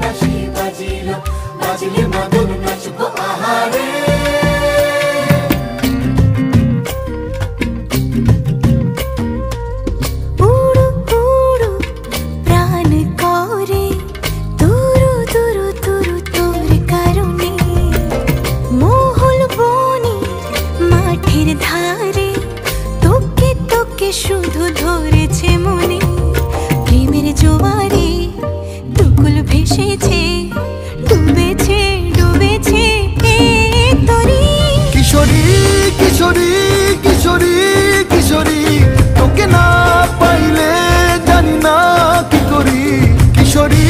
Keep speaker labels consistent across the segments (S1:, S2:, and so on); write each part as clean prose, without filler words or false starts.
S1: বাঁশি বাজিল, বাজলে মদন নাচবো আহারে।
S2: শুধু ধরেছে মনে প্রেমের জোয়ারে, দুকুল ভেসেছে, ডুবেছে ডুবেছে তরি।
S3: কিশোরী কিশোরী কিশোরী কিশোরী, তোকে না পাইলে জানি না কি করি। কিশোরী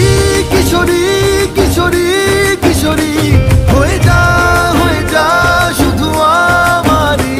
S3: কিশোরী কিশোরী কিশোরী, হয়ে যা শুধু আমারই।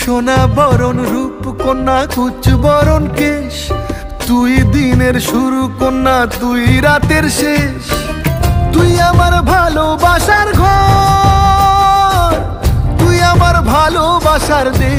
S3: সোনা বরণ রূপ কন্যা, কুচ বরণ কেশ, তুই দিনের শুরু কন্যা, তুই রাতের শেষ। তুই আমার ভালোবাসার ঘর, তুই আমার ভালোবাসার দেশ।